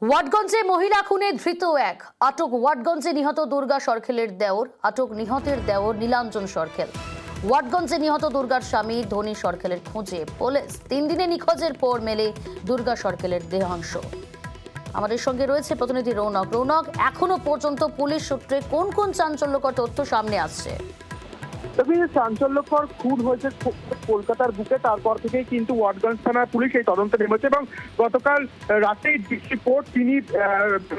ওয়াটগঞ্জে মহিলা খুনে ধৃত এক, আটক ওয়াটগঞ্জে নিহত দুর্গা সরখেলের দেওর, আটক নিহতের দেওর নীলাঞ্জন সরখেল। ওয়াটগঞ্জে নিহত দুর্গার স্বামী ধনী সরখেলের খোঁজে পুলিশ। 3 দিনে নিখোঁজের পর মেলে দুর্গা সরখেলের দেহাংশ। আমাদের সঙ্গে রয়েছে প্রতিনিধি রৌনক। রৌনক, এখনো পর্যন্ত পুলিশ সূত্রে কোন কোন চাঞ্চল্যকর তথ্য সামনে আসছে? চাঞ্চল্যকর খুন হয়েছে কলকাতার বুকে, তারপর থেকেই কিন্তু ওয়াটগঞ্জ থানার পুলিশ এই তদন্তে নেমেছে এবং গতকাল রাতেই ডিসি কোর্ট তিনি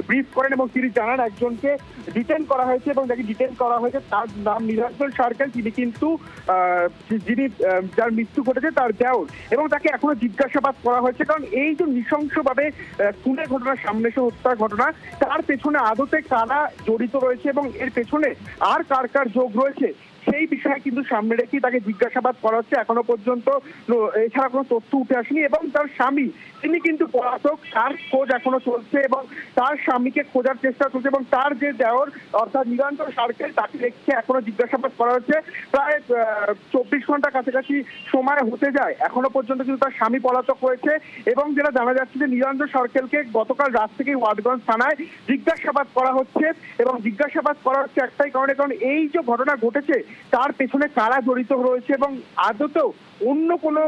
ব্রিফ করেন এবং তিনি জানান একজনকে ডিটেন করা হয়েছে এবং যাকে ডিটেন করা হয়েছে তার নাম নীলাঞ্জন সরখেল। তিনি কিন্তু যিনি যার মৃত্যু ঘটেছে তার দেওর, এবং তাকে এখনো জিজ্ঞাসাবাদ করা হয়েছে। কারণ এই যে নৃশংসভাবে খুনের ঘটনা, সামনে এসে হত্যার ঘটনা, তার পেছনে আদতে কারা জড়িত রয়েছে এবং এর পেছনে আর কার কার যোগ রয়েছে সেই বিষয়ে কিন্তু সামনে রেখে তাকে জিজ্ঞাসাবাদ করা হচ্ছে। এখনো পর্যন্ত এছাড়া কোনো তথ্য উঠে আসেনি এবং তার স্বামী তিনি কিন্তু পলাতক, তার খোঁজ এখনো চলছে এবং তার স্বামীকে খোঁজার চেষ্টা চলছে এবং তার যে দেওর অর্থাৎ নীলাঞ্জন সরখেল তাকে রেখে এখনো জিজ্ঞাসাবাদ করা হচ্ছে। প্রায় 24 ঘন্টা কাছাকাছি সময় হতে যায়, এখনো পর্যন্ত কিন্তু তার স্বামী পলাতক রয়েছে এবং যেটা জানা যাচ্ছে যে নীলাঞ্জন সরখেলকে গতকাল রাত থেকেই ওয়াটগঞ্জ থানায় জিজ্ঞাসাবাদ করা হচ্ছে এবং জিজ্ঞাসাবাদ করা হচ্ছে একটাই কারণে, কারণ এই যে ঘটনা ঘটেছে তার পেছনে কারা জড়িত রয়েছে এবং আদতেও অন্য কোনো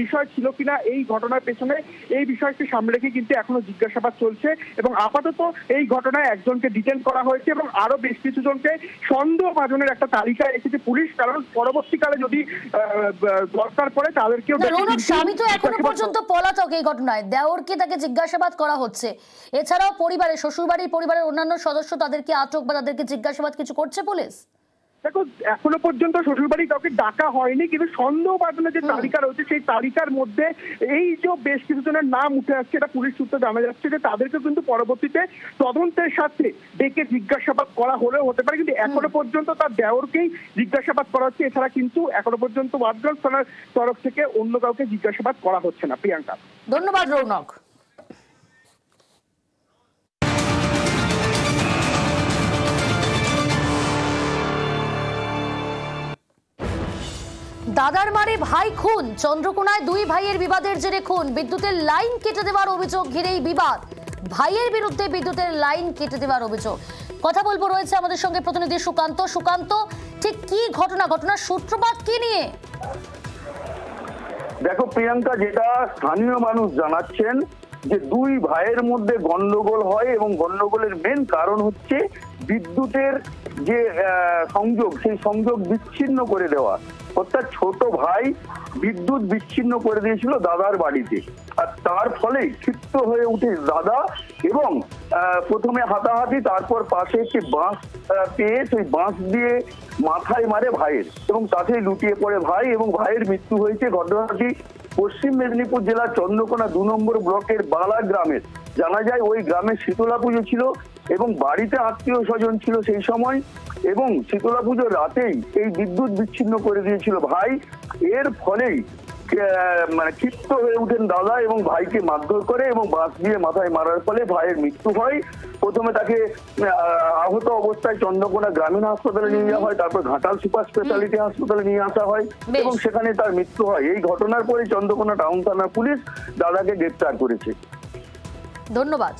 বিষয় ছিল কিনা এই ঘটনার পেছনে, এই বিষয়টি সামনে রেখে কিন্তু এখনো জিজ্ঞাসাবাদ চলছে এবং আপাতত এই ঘটনায় একজনকে ডিটেন করা হয়েছে এবং আরো বেশ কিছু জনকে সন্দেহভাজনের একটা তালিকায় রেখেছে পুলিশ, কারণ পরবর্তীকালে যদি দরকার পড়ে তাদেরকেও। স্বামী তো এখনো পর্যন্ত পলাতক এই ঘটনায়, দেওরকে তাকে জিজ্ঞাসাবাদ করা হচ্ছে। এছাড়াও পরিবারের শ্বশুরবাড়ির পরিবারের অন্যান্য সদস্য তাদেরকে আটক বা তাদেরকে জিজ্ঞাসাবাদ কিছু করছে পুলিশ? দেখো, এখনো পর্যন্ত শ্বশুরবাড়ি কাউকে ডাকা হয়নি, কিন্তু সন্দেহভাজনের যে তালিকা রয়েছে সেই তালিকার মধ্যে এই যে বেশ কিছু জনের নাম উঠে আসছে, এটা পুলিশ সূত্রে জানা যাচ্ছে যে তাদেরকে কিন্তু পরবর্তীতে তদন্তের সাথে ডেকে জিজ্ঞাসাবাদ করা হলেও হতে পারে, কিন্তু এখনো পর্যন্ত তার দেওরকেই জিজ্ঞাসাবাদ করা হচ্ছে। এছাড়া কিন্তু এখনো পর্যন্ত ওয়াটগঞ্জ থানার তরফ থেকে অন্য কাউকে জিজ্ঞাসাবাদ করা হচ্ছে না। প্রিয়াঙ্কা, ধন্যবাদ রৌনক। দাদার মারে ভাই খুন, চন্দ্রকোনায় 2 ভাইয়ের বিবাদের জেরে খুন। বিদ্যুতের লাইন কেটে দেওয়ার অভিযোগ ঘিরেই বিবাদ, ভাইয়ের বিরুদ্ধে বিদ্যুতের লাইন কেটে দেওয়ার অভিযোগ। কথা বলবো, রয়েছে আমাদের সঙ্গে প্রতিনিধি সুকান্ত। সুকান্ত, ঠিক কি ঘটনা, ঘটনার সূত্রপাত কি নিয়ে? দেখো প্রিয়াঙ্কা, যেটা স্থানীয় মানুষ জানাচ্ছেন যে 2 ভাইয়ের মধ্যে গন্ডগোল হয় এবং গন্ডগোলের মেন কারণ হচ্ছে বিদ্যুতের যে সংযোগ, সেই সংযোগ বিচ্ছিন্ন করে দেওয়া। অর্থাৎ ছোট ভাই বিদ্যুৎ বিচ্ছিন্ন করে দিয়েছিল দাদার বাড়িতে, আর তার ফলে ক্ষিপ্ত হয়ে উঠে দাদা এবং প্রথমে হাতাহাতি, তারপর পাশে একটি বাঁশ পেয়ে সেই বাঁশ দিয়ে মাথায় মারে ভাইয়ের এবং তাতেই লুটিয়ে পড়ে ভাই এবং ভাইয়ের মৃত্যু হয়েছে। ঘটনাটি পশ্চিম মেদিনীপুর জেলার চন্দ্রকোনা 2 নম্বর ব্লকের বালা গ্রামের। জানা যায় ওই গ্রামে শীতলা পুজো ছিল এবং বাড়িতে আত্মীয় স্বজন ছিল সেই সময়, এবং শীতলা পুজোর রাতেই এই বিদ্যুৎ বিচ্ছিন্ন করে দিয়েছিল ভাই। এর ফলেই মানে ক্ষিপ্ত হয়ে উঠেন দাদা এবং ভাইকে মারধর করে এবং বাঁশ দিয়ে মাথায় মারার ফলে ভাইয়ের মৃত্যু হয়। প্রথমে তাকে আহত অবস্থায় চন্দ্রকোনা গ্রামীণ হাসপাতালে নিয়ে যাওয়া হয়, তারপর ঘাটাল সুপার স্পেশালিটি হাসপাতালে নিয়ে আসা হয় এবং সেখানে তার মৃত্যু হয়। এই ঘটনার পরে চন্দ্রকোনা টাউন থানার পুলিশ দাদাকে গ্রেপ্তার করেছে। ধন্যবাদ।